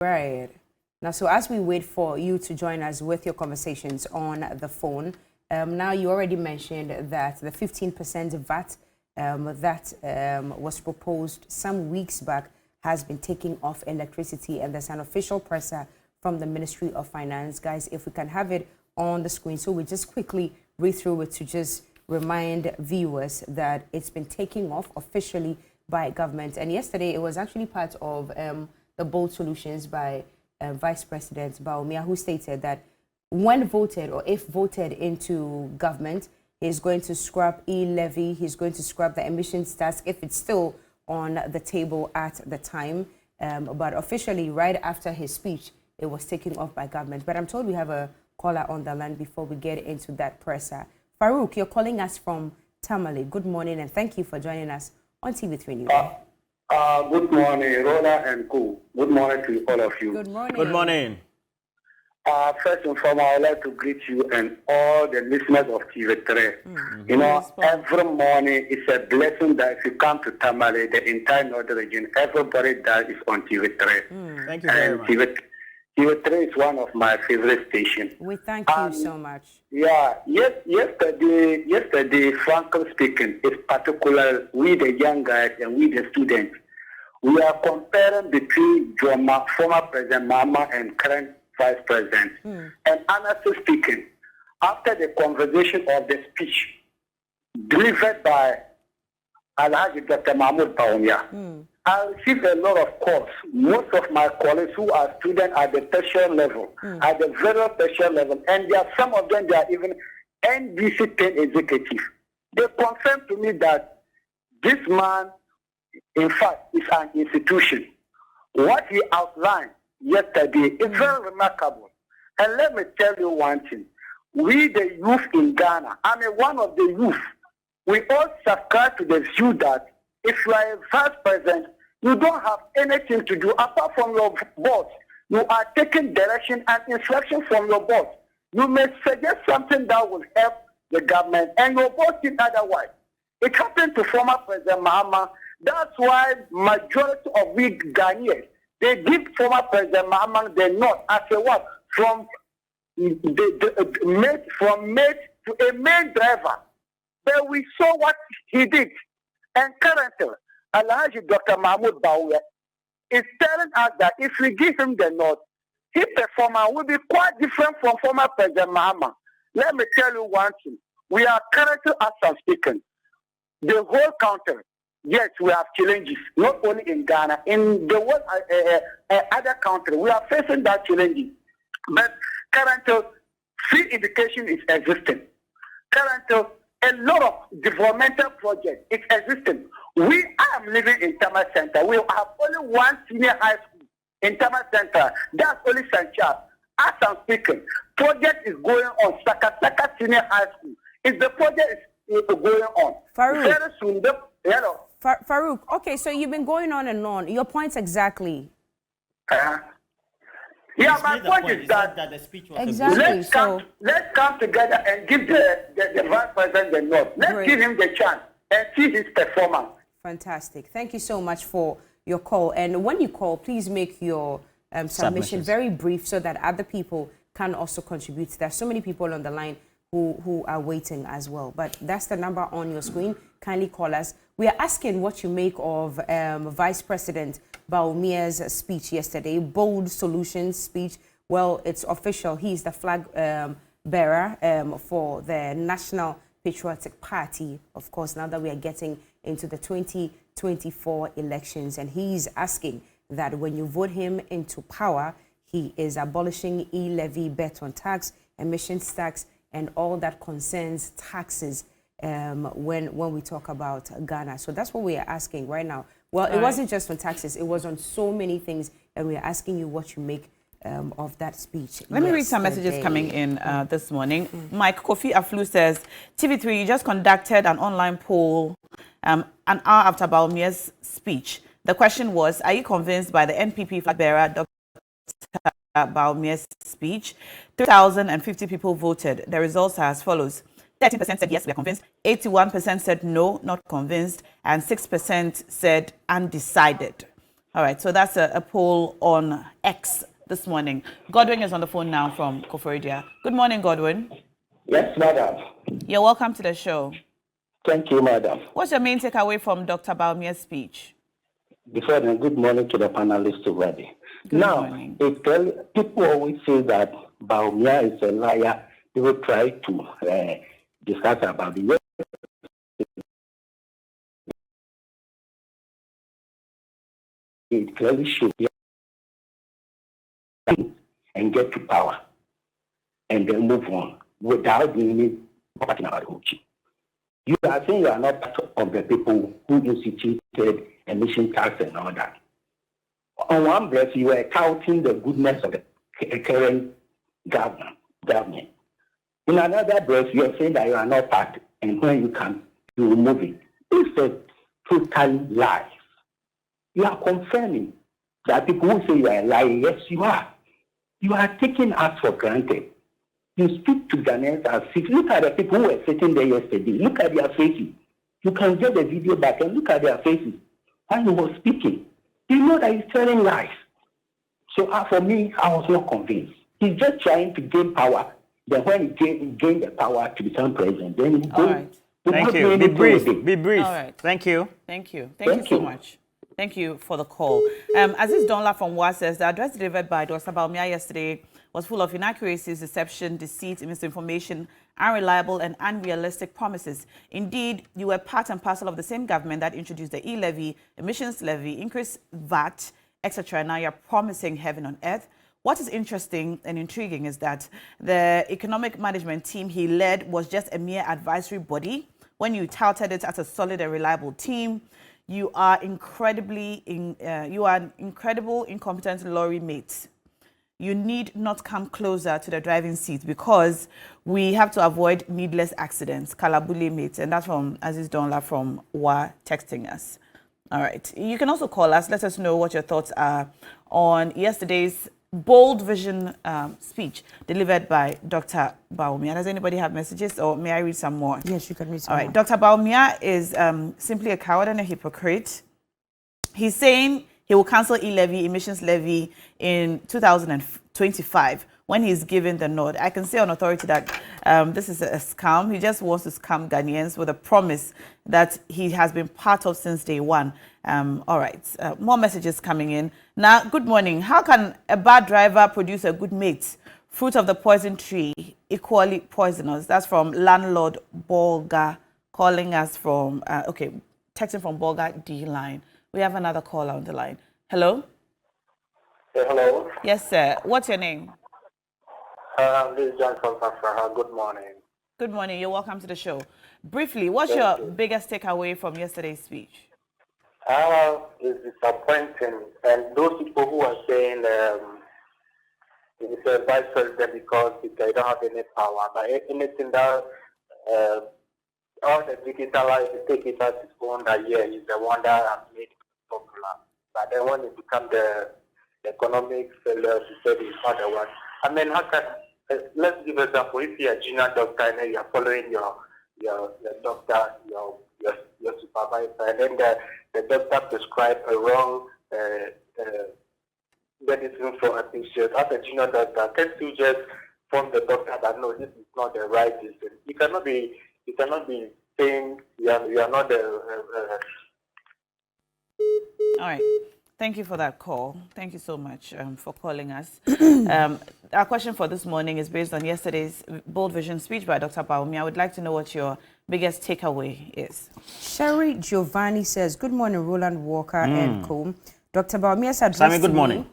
Right. Now, so as we wait for you to join us with your conversations on the phone, now you already mentioned that the 15% VAT that was proposed some weeks back has been taking off electricity, and there's an official presser from the Ministry of Finance. Guys, if we can have it on the screen, so we just quickly read through it to just remind viewers that it's been taking off officially by government. And yesterday it was actually part of the bold solutions by Vice President Bawumia, who stated that when voted, or if voted into government, he's going to scrap e-levy, he's going to scrap the emissions tax if it's still on the table at the time. But officially, right after his speech, it was taken off by government. But I'm told we have a caller on the line before we get into that presser. Farouk, you're calling us from Tamale. Good morning, and thank you for joining us on TV3 News. Good morning, Rhoda and Ku. Good morning to all of you. Good morning. Good morning. First and foremost, I would like to greet you and all the listeners of TV3. You know, every morning it's a blessing that if you come to Tamale, the entire northern region, everybody that is on TV3. Thank you very much. TV3 is one of my favorite stations. We thank you so much. Yeah, yesterday, frankly speaking, in particular, we the young guys and we the students, we are comparing between former President Mama and current Vice President. And honestly speaking, after the conversation of the speech delivered by Alhaji Dr. Mahmoud Bawumia, I received a lot of calls. Most of my colleagues who are students at the tertiary level, at the very tertiary level, and there are some of them, they are even NBC 10 executives. They confirmed to me that this man, in fact, is an institution. What he outlined yesterday is very remarkable. And let me tell you one thing. We, the youth in Ghana, I'm one of the youth, we all subscribe to the view that if you are a vice president, you don't have anything to do apart from your boss. You are taking direction and instruction from your boss. You may suggest something that will help the government, and your boss did otherwise. It happened to former President Mahama. That's why majority of we Ghanaians, they give former President Mahama the nod as a what? From mate to a main driver. But we saw what he did. And currently, Alhaji Dr. Mahmoud Bawumia is telling us that if we give him the nod, his performance will be quite different from former President Mahama. Let me tell you one thing. We are currently, as I'm speaking, the whole country, yes, we have challenges, not only in Ghana, in the world, other countries, we are facing that challenge. But currently, free education is existing. Currently, a lot of developmental projects is existing. I am living in Tama Center. We have only one senior high school in Tama Center. That's only St. Charles. As I'm speaking, project is going on. Saka Senior High School. The project is going on. Farouk. Very soon, hello. Farouk, okay, so you've been going on and on. Your points exactly. Yeah, my point is that the speech was exactly. Let's come together and give the vice president the nod. Let's give him the chance and see his performance. Fantastic. Thank you so much for your call. And when you call, please make your submission very brief so that other people can also contribute. There are so many people on the line who are waiting as well. But that's the number on your screen. Kindly call us. We are asking what you make of Vice President Bawumia's speech yesterday, bold solutions speech. Well, it's official. He's the flag bearer for the National Patriotic Party, of course, now that we are getting into the 2024 elections. And he's asking that when you vote him into power, he is abolishing e-levy, bet on tax, emissions tax, and all that concerns taxes when we talk about Ghana. So that's what we are asking right now. Well, it wasn't just on taxes. It was on so many things. And we are asking you what you make of that speach. Let me read some messages coming in this morning. Mike Kofi Aflu says, TV3, you just conducted an online poll an hour after Bawumia's speech. The question was, are you convinced by the NPP flag bearer, Dr. Bawumia's speech? 3,050 people voted. The results are as follows. 30% said yes, we are convinced. 81% said no, not convinced. And 6% said undecided. All right, so that's a poll on X this morning. Godwin is on the phone now from Koforidua. Good morning, Godwin. Yes, madam. You're welcome to the show. Thank you, madam. What's your main takeaway from Dr. Bawumia's speech? Before then, good morning to the panelists already. Good now, morning. People always say that Bawumia is a liar. They will try to discuss about the it clearly shows and get to power and then move on without being talking about Uchi. You are saying you are not part of the people who instituted emission tax and all that. On one breath, you are touting the goodness of the current government. In another breath, you are saying that you are not part, and when you come, you will move it. It's a total lie. You are confirming that people who say you are a liar. Yes, you are. You are taking us for granted. You speak to Ghanaians as if, look at the people who were sitting there yesterday. Look at their faces. You can get the video back and look at their faces when he was speaking. You know that he's telling lies. So for me, I was not convinced. He's just trying to gain power. Then when he gained the power to become president, then he All right. Thank you. Be brief. Be brief. All right. Thank you. Thank you. Thank you so much. Thank you for the call. Aziz Donla from WA says the address delivered by Dr. Bawumia yesterday was full of inaccuracies, deception, deceit, misinformation, unreliable and unrealistic promises. Indeed, you were part and parcel of the same government that introduced the e-levy, emissions levy, increased VAT, etc. Now you're promising heaven on earth. What is interesting and intriguing is that the economic management team he led was just a mere advisory body. When you touted it as a solid and reliable team, you are an incredible, incompetent lorry mate. You need not come closer to the driving seat because we have to avoid needless accidents. Kalabuli mate, and that's from Aziz Donla from WA texting us. All right, you can also call us. Let us know what your thoughts are on yesterday's bold vision speech delivered by Dr. Bawumia. Does anybody have messages, or may I read some more? Yes, you can read some more. All right, Dr. Bawumia is simply a coward and a hypocrite. He's saying he will cancel e-levy, emissions levy in 2025 when he's given the nod. I can say on authority that this is a scam. He just wants to scam Ghanaians with a promise that he has been part of since day one. All right, more messages coming in. Now, good morning. How can a bad driver produce a good mate? Fruit of the poison tree, equally poisonous. That's from landlord Bolga, calling us from, texting from Bolga D line. We have another caller on the line. Hello? Hello. Yes, sir. What's your name? This is John from Fafraha. Good morning. Good morning. You're welcome to the show. Briefly, what's your biggest takeaway from yesterday's speech? It's disappointing. And those people who are saying it's a vice president because they don't have any power, but anything that all the digitalized, take it as its own that year is the one that has made it popular. But then when it becomes the economic failure, you said it's not the one. I mean, how can, let's give an example. If you're a junior doctor and you're following your doctor, your supervisor, and then the doctor prescribed a wrong medicine for a patient. As a junior doctor, can't you just inform the doctor that no, this is not the right decision? You cannot be saying you are not the. All right. Thank you for that call. Thank you so much for calling us. Our question for this morning is based on yesterday's bold vision speech by Dr. Bawumia. I would like to know what your biggest takeaway is. Sherry Giovanni says, good morning, Roland Walker and co. Dr. Bawumia's address Sammy, good morning.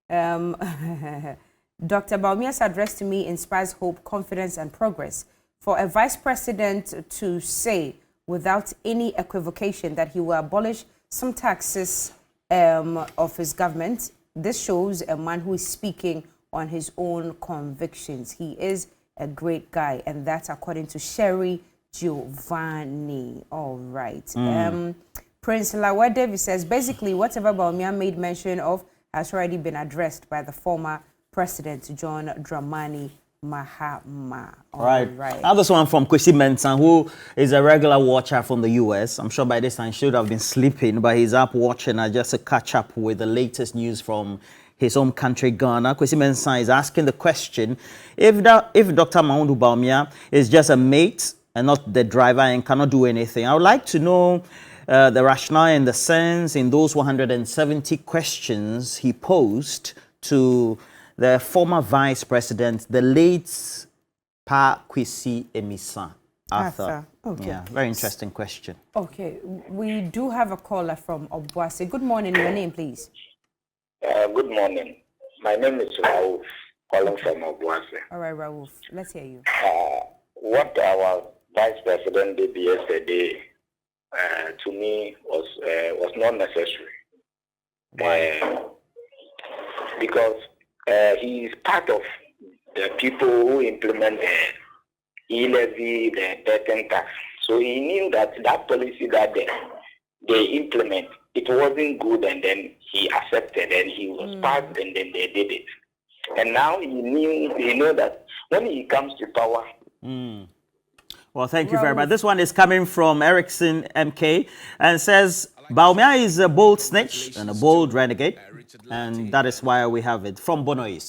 Dr. Bawumia's address to me inspires hope, confidence, and progress. For a vice president to say without any equivocation that he will abolish some taxes of his government, this shows a man who is speaking on his own convictions. He is a great guy, and that's according to Sherry Giovanni. All right. Prince Lawal Davis says, basically, whatever Bawumia made mention of has already been addressed by the former President John Dramani Mahama. Right. Right. Now this one from Kwesi Mensah, who is a regular watcher from the US. I'm sure by this time he should have been sleeping, but he's up watching just to catch up with the latest news from his home country, Ghana. Kwesi Mensah is asking the question, if Dr. Maundu Bawumia is just a mate and not the driver and cannot do anything, I would like to know the rationale and the sense in those 170 questions he posed to the former vice president, the late Pa Kwesi Emisa Arthur. Okay. Yeah, very interesting question. Okay, we do have a caller from Obuasi. Good morning, your name, please. Good morning. My name is Raouf, calling from Obuasi. All right, Raouf, let's hear you. What our vice president did yesterday, to me, was not necessary. Because he is part of the people who implement the e-levy, the debt tax. So he knew that policy that they implement, it wasn't good, and then he accepted, and he was part, and then they did it. And now he know that when he comes to power. Well, thank you very much. This one is coming from Erickson MK and says, Bawumia is a bold snitch and a bold renegade, and that is why we have it from Bono East.